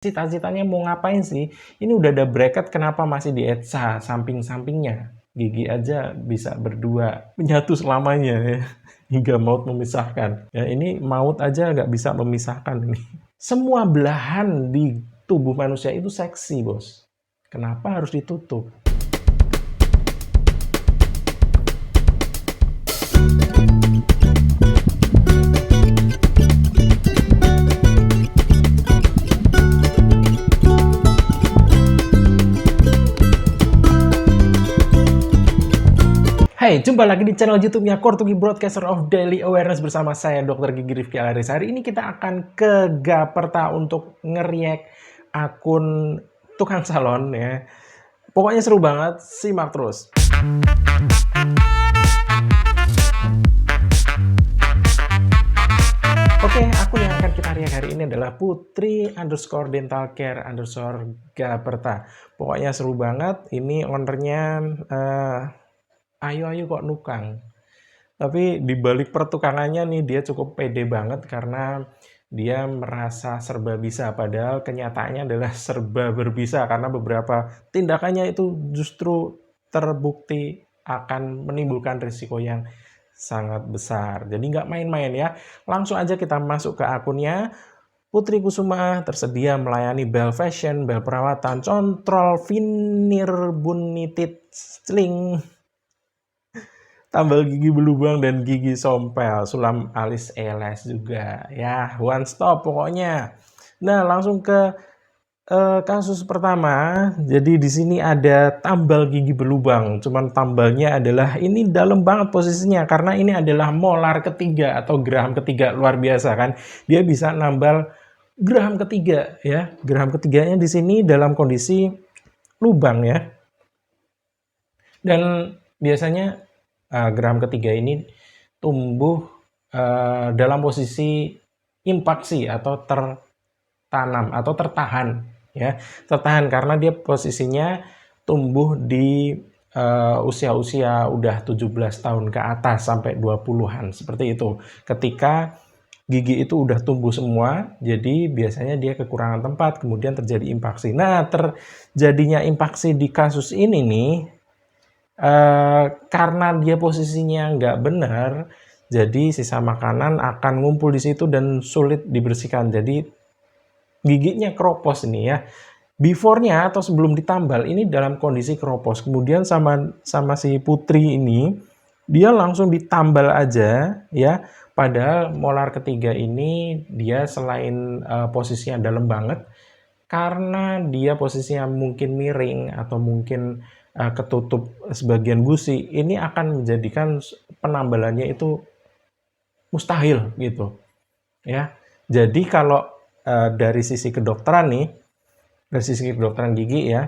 cita-citanya mau ngapain sih? Ini udah ada bracket kenapa masih dietsa samping-sampingnya? Gigi aja bisa berdua, menyatu selamanya ya, hingga maut memisahkan. Ya ini maut aja nggak bisa memisahkan ini. Semua belahan di tubuh manusia itu seksi, bos. Kenapa harus ditutup? Hai, jumpa lagi di channel YouTube-nya Kortugi Broadcaster of Daily Awareness bersama saya Dr. Gigi Rifki Alaris. Hari ini kita akan ke Gaperta untuk ngeriak akun tukang salon ya. Pokoknya seru banget, simak terus. Oke, akun yang akan kita riak hari ini adalah putri_dentalcare_Gaperta. Pokoknya seru banget, ini ownernya ayo kok nukang. Tapi di balik pertukangannya nih dia cukup pede banget karena dia merasa serba bisa, padahal kenyataannya adalah serba berbisa karena beberapa tindakannya itu justru terbukti akan menimbulkan risiko yang sangat besar. Jadi nggak main-main ya. Langsung aja kita masuk ke akunnya. Putri Kusuma tersedia melayani bel fashion, bel perawatan, control, veneer, bunitit, sling, tambal gigi berlubang dan gigi sompel, sulam alis eles juga ya, one stop pokoknya. Nah langsung ke kasus pertama. Jadi di sini ada tambal gigi berlubang, cuman tambalnya adalah ini dalam banget posisinya karena ini adalah molar ketiga atau geraham ketiga, luar biasa kan, dia bisa nambal geraham ketiga ya. Geraham ketiganya di sini dalam kondisi lubang ya, dan biasanya geraham ketiga ini tumbuh dalam posisi impaksi atau tertanam atau tertahan ya, tertahan karena dia posisinya tumbuh di usia-usia udah 17 tahun ke atas sampai 20-an seperti itu. Ketika gigi itu udah tumbuh semua, jadi biasanya dia kekurangan tempat, kemudian terjadi impaksi. Nah, terjadinya impaksi di kasus ini nih karena dia posisinya nggak benar, jadi sisa makanan akan ngumpul di situ dan sulit dibersihkan. Jadi giginya keropos ini ya. Before-nya atau sebelum ditambal ini dalam kondisi keropos. Kemudian sama si Putri ini dia langsung ditambal aja ya. Padahal molar ketiga ini dia selain posisinya dalam banget, karena dia posisinya mungkin miring atau mungkin ketutup sebagian gusi, ini akan menjadikan penambalannya itu mustahil gitu ya. Jadi kalau dari sisi kedokteran nih, dari sisi kedokteran gigi ya,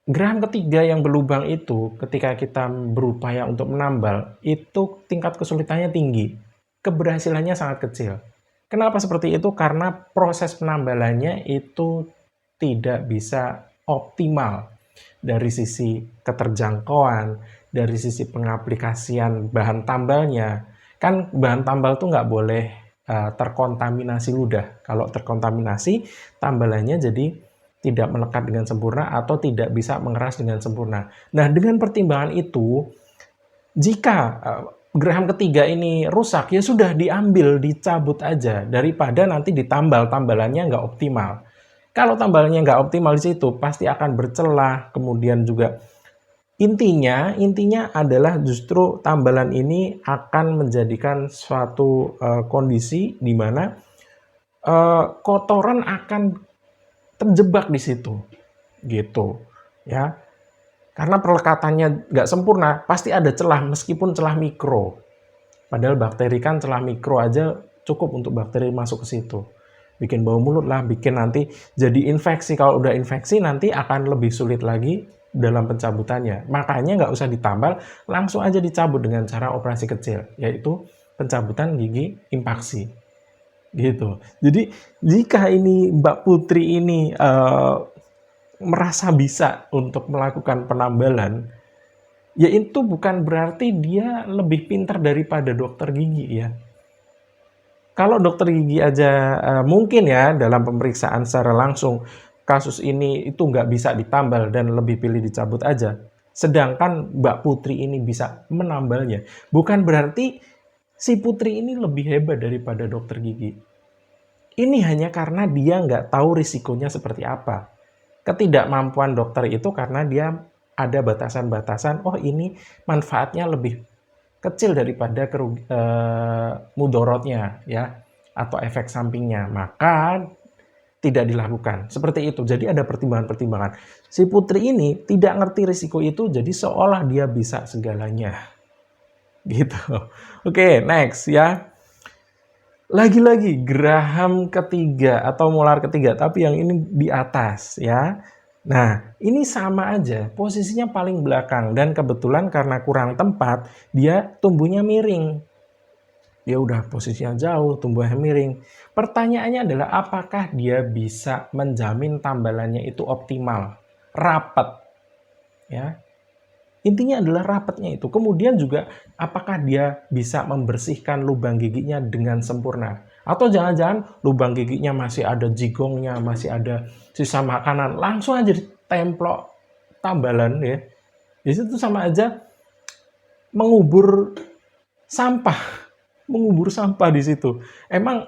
geraham ketiga yang berlubang itu ketika kita berupaya untuk menambal, itu tingkat kesulitannya tinggi, keberhasilannya sangat kecil. Kenapa seperti itu? Karena proses penambalannya itu tidak bisa optimal dari sisi keterjangkauan, dari sisi pengaplikasian bahan tambalnya. Kan bahan tambal tuh nggak boleh terkontaminasi ludah. Kalau terkontaminasi, tambalannya jadi tidak melekat dengan sempurna atau tidak bisa mengeras dengan sempurna. Nah, dengan pertimbangan itu, jika geraham ketiga ini rusak, ya sudah diambil, dicabut aja, daripada nanti ditambal, tambalannya nggak optimal. Kalau tambalannya nggak optimal di situ, pasti akan bercelah, kemudian juga intinya adalah justru tambalan ini akan menjadikan suatu kondisi di mana kotoran akan terjebak di situ, gitu ya. Karena perlekatannya nggak sempurna, pasti ada celah meskipun celah mikro. Padahal bakteri kan celah mikro aja cukup untuk bakteri masuk ke situ. Bikin bau mulut lah, bikin nanti jadi infeksi. Kalau udah infeksi nanti akan lebih sulit lagi dalam pencabutannya. Makanya nggak usah ditambal, langsung aja dicabut dengan cara operasi kecil, yaitu pencabutan gigi impaksi. Gitu. Jadi jika ini Mbak Putri ini merasa bisa untuk melakukan penambalan, ya itu bukan berarti dia lebih pintar daripada dokter gigi ya. Kalau dokter gigi aja, mungkin ya dalam pemeriksaan secara langsung, kasus ini itu nggak bisa ditambal dan lebih pilih dicabut aja. Sedangkan Mbak Putri ini bisa menambalnya. Bukan berarti si Putri ini lebih hebat daripada dokter gigi. Ini hanya karena dia nggak tahu risikonya seperti apa. Ketidakmampuan dokter itu karena dia ada batasan-batasan, oh ini manfaatnya lebih kecil daripada mudorotnya ya atau efek sampingnya, maka tidak dilakukan. Seperti itu. Jadi ada pertimbangan-pertimbangan. Si Putri ini tidak ngerti risiko itu, jadi seolah dia bisa segalanya. Gitu. Oke, next ya. Lagi-lagi geraham ketiga atau molar ketiga, tapi yang ini di atas ya. Nah, ini sama aja, posisinya paling belakang dan kebetulan karena kurang tempat, dia tumbuhnya miring. Dia udah posisinya jauh, tumbuhnya miring. Pertanyaannya adalah apakah dia bisa menjamin tambalannya itu optimal, rapat, ya. Intinya adalah rapatnya itu. Kemudian juga apakah dia bisa membersihkan lubang giginya dengan sempurna. Atau jangan-jangan lubang giginya masih ada jigongnya, masih ada sisa makanan. Langsung aja ditemplok tambalan ya. Itu sama aja mengubur sampah. Mengubur sampah di situ. Emang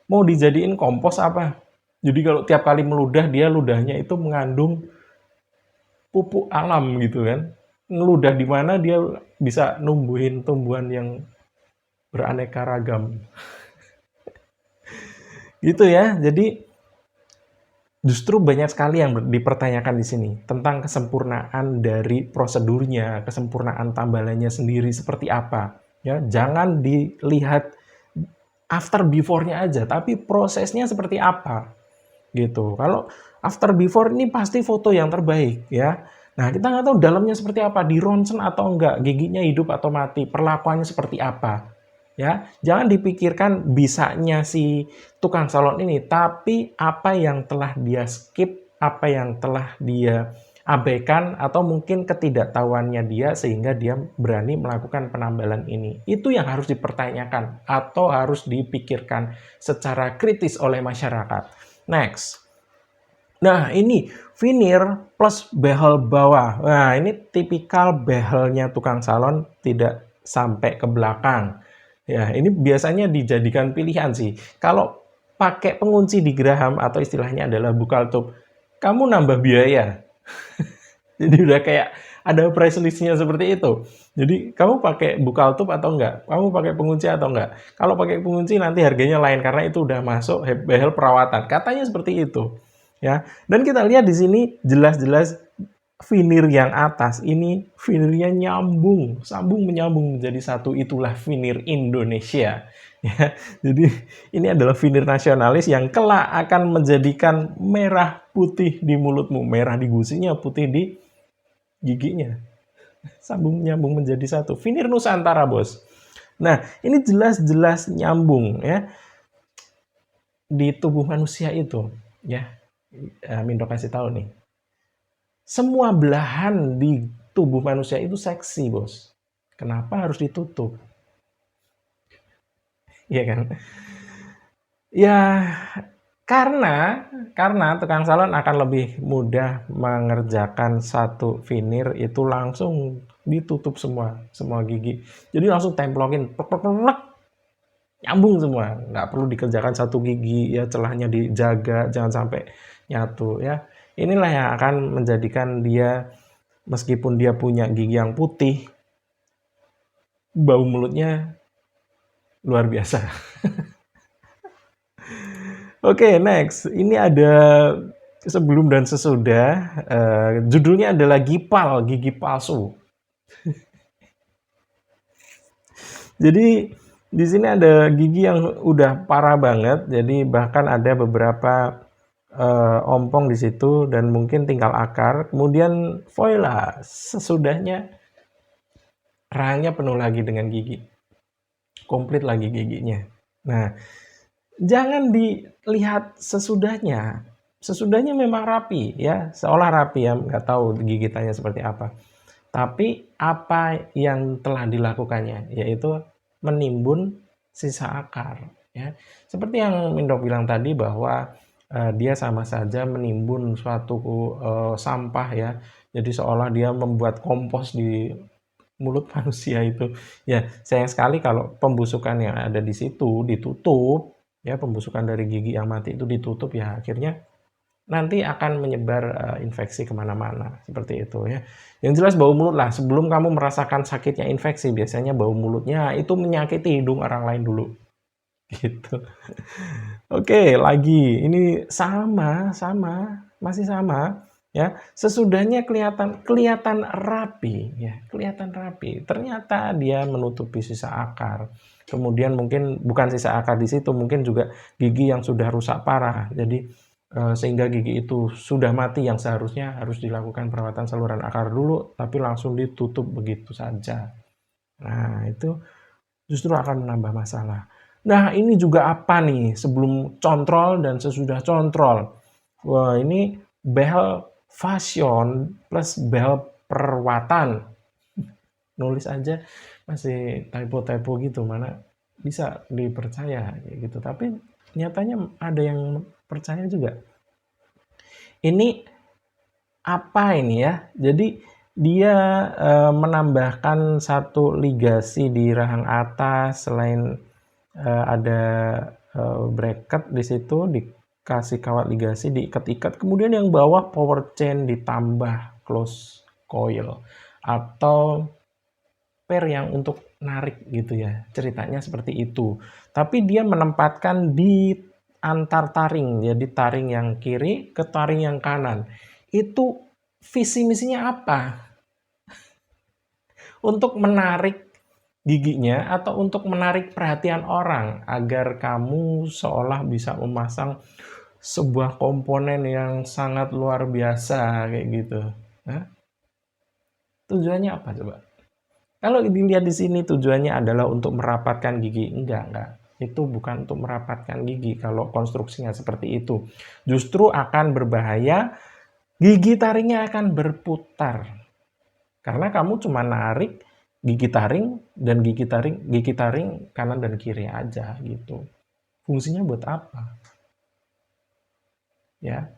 mau dijadiin kompos apa? Jadi kalau tiap kali meludah, dia ludahnya itu mengandung pupuk alam gitu kan. Ngeludah di mana dia bisa numbuhin tumbuhan yang beraneka ragam. Gitu ya. Jadi justru banyak sekali yang dipertanyakan di sini tentang kesempurnaan dari prosedurnya, kesempurnaan tambalannya sendiri seperti apa. Ya, jangan dilihat after before-nya aja, tapi prosesnya seperti apa. Gitu. Kalau after before ini pasti foto yang terbaik ya. Nah, kita nggak tahu dalamnya seperti apa, di ronsen atau enggak, giginya hidup atau mati, perlakuannya seperti apa. Ya, jangan dipikirkan bisanya si tukang salon ini, tapi apa yang telah dia skip, apa yang telah dia abaikan, atau mungkin ketidaktahuannya dia sehingga dia berani melakukan penambalan ini. Itu yang harus dipertanyakan atau harus dipikirkan secara kritis oleh masyarakat. Next. Nah, ini veneer plus behel bawah. Nah, ini tipikal behelnya tukang salon tidak sampai ke belakang. Ya, ini biasanya dijadikan pilihan sih. Kalau pakai pengunci di geraham atau istilahnya adalah buka tutup, kamu nambah biaya. Jadi udah kayak ada price list-nya seperti itu. Jadi kamu pakai buka tutup atau enggak? Kamu pakai pengunci atau enggak? Kalau pakai pengunci nanti harganya lain karena itu udah masuk behel perawatan. Katanya seperti itu. Ya. Dan kita lihat di sini jelas-jelas veneer yang atas ini veneernya nyambung, sambung menyambung menjadi satu, itulah veneer Indonesia. Ya, jadi ini adalah veneer nasionalis yang kelak akan menjadikan merah putih di mulutmu, merah di gusinya, putih di giginya. Sambung nyambung menjadi satu. Veneer Nusantara, Bos. Nah, ini jelas-jelas nyambung ya di tubuh manusia itu, ya. Mindo kasih tahu nih. Semua belahan di tubuh manusia itu seksi, Bos. Kenapa harus ditutup? Iya kan? Ya, karena tukang salon akan lebih mudah mengerjakan satu veneer itu langsung ditutup semua gigi. Jadi langsung templokin, nyambung semua. Nggak perlu dikerjakan satu gigi, ya celahnya dijaga, jangan sampai nyatu ya. Inilah yang akan menjadikan dia, meskipun dia punya gigi yang putih, bau mulutnya luar biasa. Oke, next. Ini ada sebelum dan sesudah. Judulnya adalah Gipal, gigi palsu. Jadi di sini ada gigi yang udah parah banget. Jadi bahkan ada beberapa ompong di situ dan mungkin tinggal akar. Kemudian voila, sesudahnya rahangnya penuh lagi dengan gigi. Komplit lagi giginya. Nah, jangan dilihat sesudahnya. Sesudahnya memang rapi ya, seolah rapi ya, nggak tahu gigitannya seperti apa. Tapi apa yang telah dilakukannya, yaitu menimbun sisa akar ya. Seperti yang Mindok bilang tadi bahwa, dia sama saja menimbun suatu, sampah ya, jadi seolah dia membuat kompos di mulut manusia itu. Ya, sayang sekali kalau pembusukan yang ada di situ ditutup, ya, pembusukan dari gigi yang mati itu ditutup, ya akhirnya nanti akan menyebar, infeksi kemana-mana, seperti itu ya. Yang jelas bau mulut lah, sebelum kamu merasakan sakitnya infeksi, biasanya bau mulutnya itu menyakiti hidung orang lain dulu, gitu. Oke, lagi, ini masih sama, ya. Sesudahnya kelihatan kelihatan rapi, ya, kelihatan rapi. Ternyata dia menutupi sisa akar. Kemudian mungkin bukan sisa akar di situ, mungkin juga gigi yang sudah rusak parah. Jadi, sehingga gigi itu sudah mati yang seharusnya harus dilakukan perawatan saluran akar dulu, tapi langsung ditutup begitu saja. Nah, itu justru akan menambah masalah. Nah, ini juga apa nih sebelum control dan sesudah control? Wah, ini behel fashion plus behel perawatan. Nulis aja masih typo-typo gitu, mana bisa dipercaya kayak gitu. Tapi nyatanya ada yang percaya juga. Ini apa ini ya? Jadi dia, menambahkan satu ligasi di rahang atas selain, ada, bracket di situ dikasih kawat ligasi diikat-ikat, kemudian yang bawah power chain ditambah close coil atau per yang untuk narik gitu ya, ceritanya seperti itu. Tapi dia menempatkan di antar taring, jadi taring yang kiri ke taring yang kanan. Itu visi misinya apa? Untuk menarik giginya atau untuk menarik perhatian orang agar kamu seolah bisa memasang sebuah komponen yang sangat luar biasa kayak gitu. Hah? Tujuannya apa coba? Kalau dilihat di sini tujuannya adalah untuk merapatkan gigi, enggak. Itu bukan untuk merapatkan gigi kalau konstruksinya seperti itu. Justru akan berbahaya, gigi taringnya akan berputar. Karena kamu cuma narik gigi taring dan gigi taring kanan dan kiri aja gitu. Fungsinya buat apa? Ya.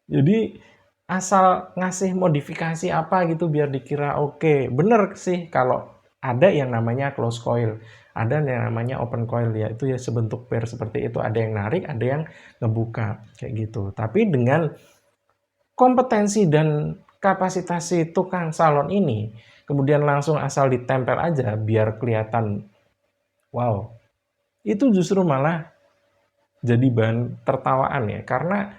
Jadi asal ngasih modifikasi apa gitu biar dikira oke. Bener sih kalau ada yang namanya close coil, ada yang namanya open coil ya. Itu ya sebentuk per seperti itu, ada yang narik, ada yang ngebuka kayak gitu. Tapi dengan kompetensi dan kapasitas si tukang salon ini, kemudian langsung asal ditempel aja biar kelihatan wow. Itu justru malah jadi bahan tertawaan ya, karena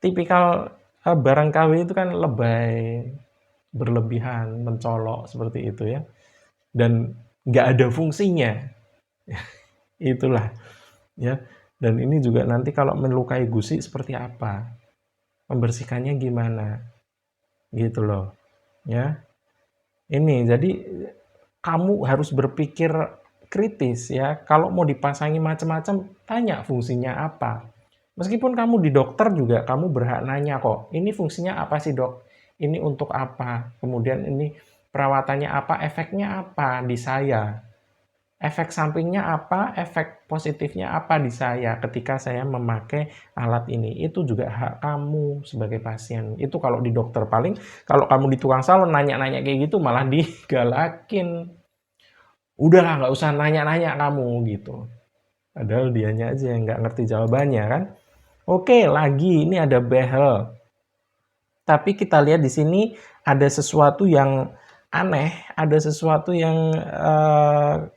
tipikal barang KW itu kan lebay, berlebihan, mencolok seperti itu ya, dan nggak ada fungsinya. Itulah ya. Dan ini juga nanti kalau melukai gusi seperti apa, membersihkannya gimana, gitu loh. Ya, ini jadi kamu harus berpikir kritis ya. Kalau mau dipasangi macam-macam, tanya fungsinya apa. Meskipun kamu di dokter juga kamu berhak nanya kok, ini fungsinya apa sih dok? Ini untuk apa? Kemudian ini perawatannya apa? Efeknya apa di saya? Efek sampingnya apa? Efek positifnya apa di saya ketika saya memakai alat ini? Itu juga hak kamu sebagai pasien. Itu kalau di dokter, paling kalau kamu di tukang salon nanya-nanya kayak gitu malah digalakin. Udahlah nggak usah nanya-nanya kamu gitu. Padahal dianya aja yang nggak ngerti jawabannya kan. Oke, lagi ini ada behel. Tapi kita lihat di sini ada sesuatu yang aneh, ada sesuatu yang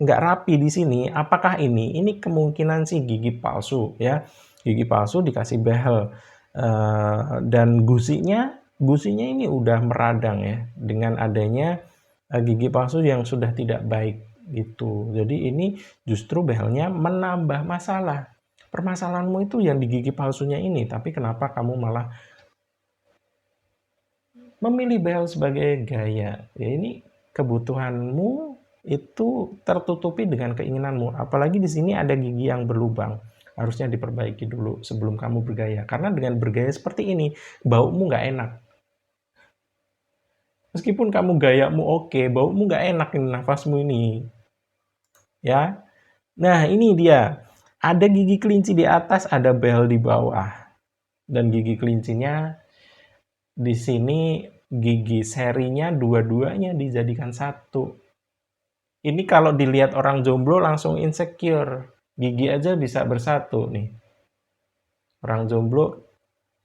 nggak rapi di sini. Apakah ini? Ini kemungkinan sih gigi palsu ya. Gigi palsu dikasih behel. Dan gusinya ini udah meradang ya dengan adanya gigi palsu yang sudah tidak baik gitu. Jadi ini justru behelnya menambah masalah. Permasalahanmu itu yang di gigi palsunya ini, tapi kenapa kamu malah memilih behel sebagai gaya? Ya ini kebutuhanmu itu tertutupi dengan keinginanmu. Apalagi di sini ada gigi yang berlubang. Harusnya diperbaiki dulu sebelum kamu bergaya. Karena dengan bergaya seperti ini, baumu nggak enak. Meskipun kamu gayamu oke, baumu nggak enak ini nafasmu ini. Ya, nah ini dia. Ada gigi kelinci di atas, ada behel di bawah. Dan gigi kelincinya di sini gigi serinya dua-duanya dijadikan satu. Ini kalau dilihat orang jomblo langsung insecure. Gigi aja bisa bersatu nih. Orang jomblo,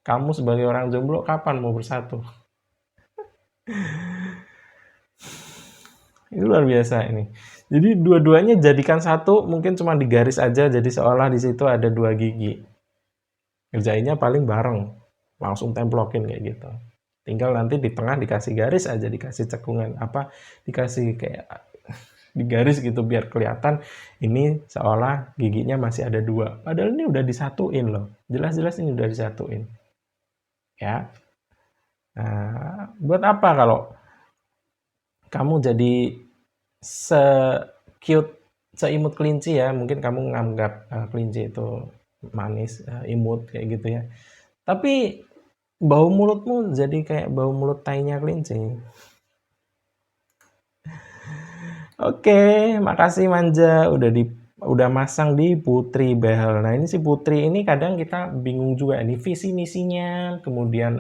kamu sebagai orang jomblo kapan mau bersatu? Ini luar biasa ini. Jadi dua-duanya jadikan satu, mungkin cuma digaris aja jadi seolah di situ ada dua gigi. Ngerjainnya paling bareng, langsung templokin kayak gitu. Tinggal nanti di tengah dikasih garis aja, dikasih cekungan apa, dikasih kayak digaris gitu biar kelihatan ini seolah giginya masih ada dua. Padahal ini udah disatuin loh. Jelas-jelas ini udah disatuin. Ya. Nah, buat apa kalau kamu jadi se-cute, seimut kelinci ya, mungkin kamu nganggap kelinci itu manis, imut kayak gitu ya. Tapi bau mulutmu jadi kayak bau mulut tainya kelinci. Oke, makasih Manja udah masang di Putri Behel. Nah, ini si Putri ini kadang kita bingung juga ini visi misinya, kemudian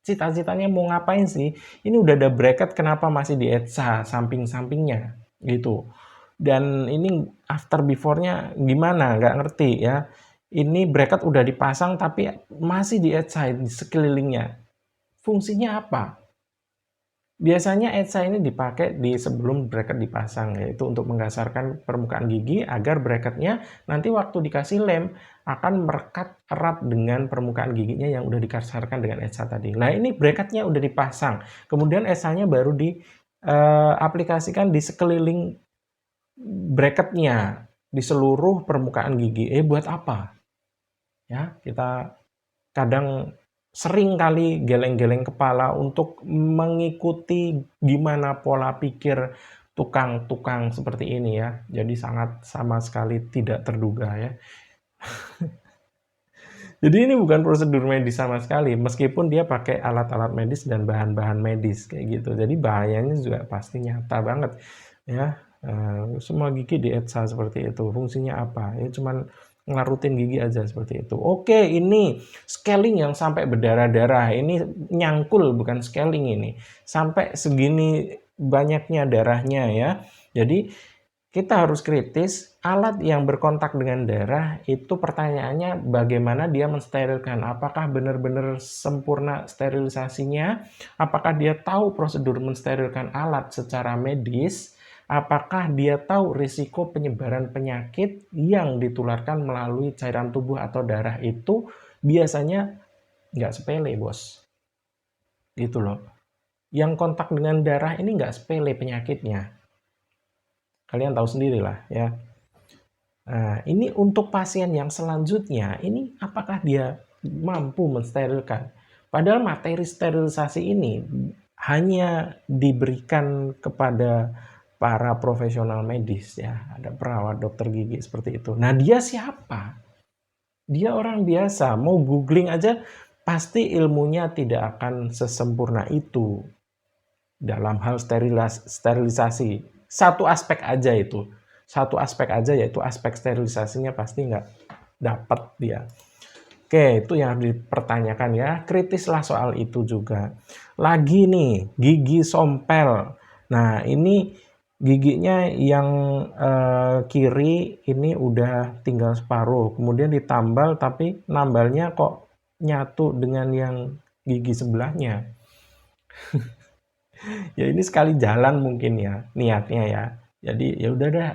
cita-citanya mau ngapain sih? Ini udah ada bracket kenapa masih di Etsa samping-sampingnya gitu. Dan ini after before-nya gimana? Nggak ngerti ya. Ini bracket udah dipasang tapi masih di Etsa di sekelilingnya. Fungsinya apa? Biasanya etsa ini dipakai di sebelum bracket dipasang, yaitu untuk menggasarkan permukaan gigi agar bracketnya nanti waktu dikasih lem akan merekat erat dengan permukaan giginya yang udah dikasarkan dengan etsa tadi. Nah, ini bracketnya udah dipasang, kemudian etsanya baru diaplikasikan di sekeliling bracketnya, di seluruh permukaan gigi. Buat apa? Ya, kita kadang sering kali geleng-geleng kepala untuk mengikuti gimana pola pikir tukang-tukang seperti ini ya. Jadi sangat sama sekali tidak terduga ya. Jadi ini bukan prosedur medis sama sekali, meskipun dia pakai alat-alat medis dan bahan-bahan medis kayak gitu. Jadi bahayanya juga pasti nyata banget ya. Semua gigi dietsa seperti itu. Fungsinya apa? Ya cuman ngelarutin gigi aja seperti itu. Oke, ini scaling yang sampai berdarah-darah. Ini nyangkul bukan scaling ini. Sampai segini banyaknya darahnya ya. Jadi kita harus kritis, alat yang berkontak dengan darah itu pertanyaannya bagaimana dia mensterilkan. Apakah benar-benar sempurna sterilisasinya? Apakah dia tahu prosedur mensterilkan alat secara medis? Apakah dia tahu risiko penyebaran penyakit yang ditularkan melalui cairan tubuh atau darah itu? Biasanya nggak sepele, bos. Gitu loh. Yang kontak dengan darah ini nggak sepele penyakitnya. Kalian tahu sendirilah ya. Nah, ini untuk pasien yang selanjutnya, ini apakah dia mampu mensterilkan? Padahal materi sterilisasi ini hanya diberikan kepada para profesional medis ya, ada perawat, dokter gigi seperti itu. Nah, dia siapa? Dia orang biasa, mau googling aja pasti ilmunya tidak akan sesempurna itu dalam hal sterilisasi. Satu aspek aja itu. Satu aspek aja yaitu aspek sterilisasinya pasti nggak dapat dia. Oke, itu yang harus dipertanyakan ya. Kritislah soal itu juga. Lagi nih, gigi sompel. Nah, ini giginya yang kiri ini udah tinggal separuh. Kemudian ditambal tapi nambalnya kok nyatu dengan yang gigi sebelahnya. Ya ini sekali jalan mungkin ya niatnya ya. Jadi ya udah dah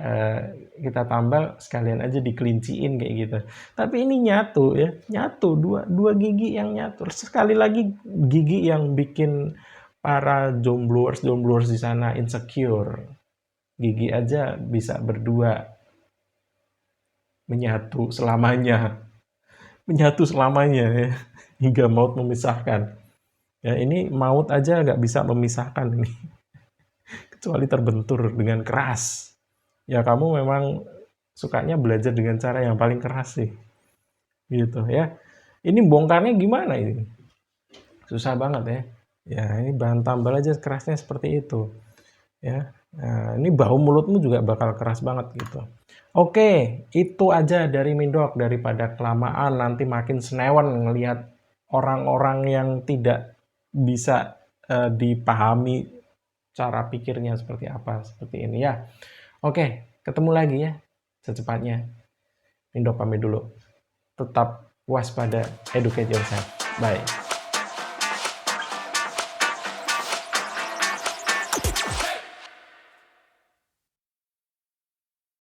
kita tambal sekalian aja dikelinciin kayak gitu. Tapi ini nyatu ya, nyatu dua gigi yang nyatu. Sekali lagi gigi yang bikin para jombloers di sana insecure. Gigi aja bisa berdua menyatu selamanya. Menyatu selamanya ya. Hingga maut memisahkan. Ya ini maut aja nggak bisa memisahkan ini. Kecuali terbentur dengan keras. Ya kamu memang sukanya belajar dengan cara yang paling keras sih. Gitu ya. Ini bongkarnya gimana ini? Susah banget ya. Ya ini bahan tambal aja kerasnya seperti itu. Ya. Nah, ini bau mulutmu juga bakal keras banget gitu. Oke, itu aja dari Mindok, daripada kelamaan nanti makin senewen ngelihat orang-orang yang tidak bisa, dipahami cara pikirnya seperti apa, seperti ini ya. Oke, ketemu lagi ya secepatnya. Mindok pamit dulu. Tetap waspada, educate yourself. Bye.